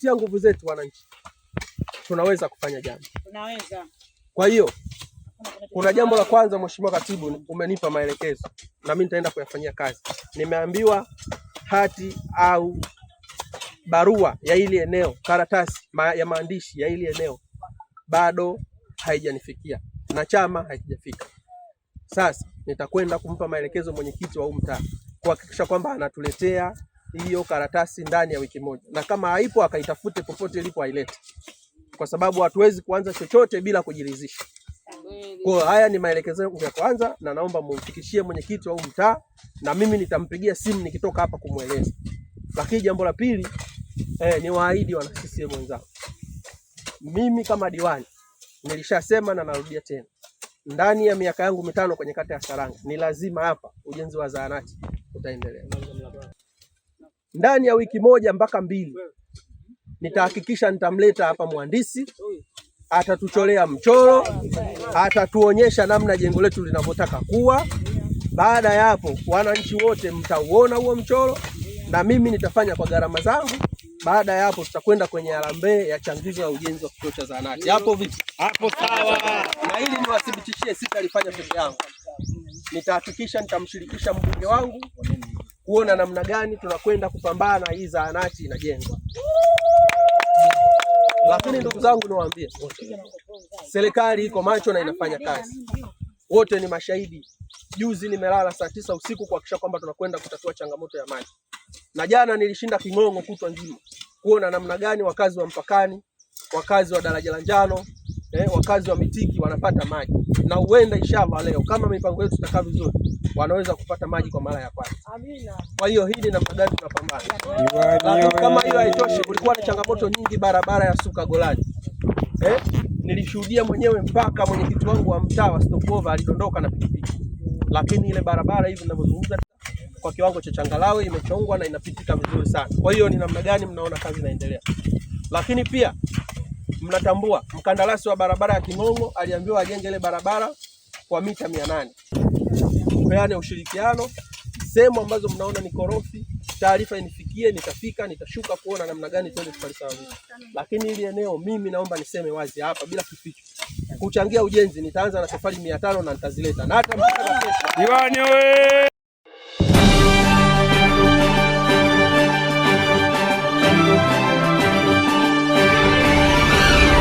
tukitia nguvu zetu wananchi tunaweza kufanya jambo. Tunaweza. Kwa hiyo kuna jambo la kwanza, Mheshimiwa Katibu, umenipa maelekezo na mimi nitaenda kuyafanyia kazi. Nimeambiwa hati au barua ya ili eneo, karatasi ya maandishi ya ili eneo bado haijanifikia na chama haikijafika. Sasa nitakwenda kumpa maelekezo mwenyekiti wa mtaa kuhakikisha kwamba anatuletea hiyo karatasi ndani ya wiki moja, na kama haipo akaitafute popote ilipo ailete, kwa sababu hatuwezi kuanza chochote bila kujiridhisha. Kwa haya ni maelekezo yangu ya kwanza, na naomba mumfikishie mwenyekiti wa mtaa, na mimi nitampigia simu nikitoka hapa kumueleza. Lakini jambo la pili, ni waahidi wana CCM wenzangu, mimi kama diwani nilishasema na narudia tena, ndani ya miaka yangu 5 kwenye kata ya Saranga ni lazima hapa ujenzi wa zahanati utaendelea. Ndani ya wiki moja mpaka 2 nitahakikisha nitamleta hapa mhandisi, atatucholea mchoro, atatuonyesha namna jengo letu linavyotaka kuwa. Baada ya hapo wananchi wote mtauona huo mchoro, na mimi nitafanya kwa gharama zangu. Baada ya hapo tutakwenda kwenye harambee ya changizo la ujenzi wa kituo cha zahanati. Hapo vipi? Hapo sawa. Na ili niwathibitishie, sitalifanya peke yangu. Nitahakikisha nitamshirikisha mbunge wangu kuona namna gani tunakwenda kupambana hii zahanati inajengwa. Lakini ndugu zangu, niwaambie serikali iko macho na inafanya kazi. Wote ni mashahidi. Juzi nimelala saa 9 usiku kuhakikisha kwamba tunakwenda kutatua changamoto ya maji. Na jana nilishinda King'ong'o kutwa nzima kuona namna gani wakazi wa mpakani, wakazi wa daraja la njano, wakazi wa Mitiki wanapata maji. Na huenda inshallah leo kama mipango yetu itakaa vizuri, wanaweza kupata maji kwa mara ya kwanza. Amina. Kwa hiyo hili namna gani tunapambana. Kama hiyo haitoshi, kulikuwa na changamoto nyingi barabara ya Suka Golani. Nilishuhudia mwenyewe mpaka mwenyekiti wangu wa mtaa wa Stopover alidondoka na pikipiki. Lakini ile barabara hivi ninavyozungumza kwa kiwango cha changalawe imechongwa na inapitika vizuri sana. Kwa hiyo ni namna gani mnaona kazi inaendelea. Lakini pia mnatambua mkandarasi wa barabara ya King'ong'o aliambiwa ajenge ile barabara kwa mita 800. Tupeane ushirikiano. Sehemu ambazo mnaona ni korofi, taarifa inifikie, nitafika, nitashuka kuona namna gani tuende kupalisawanisha. Lakini ili eneo mimi naomba niseme wazi hapa bila kificho. Kuchangia ujenzi nitaanza na tofali 500 na nitazileta. Na hata mtaka kesho. Diwani wewe!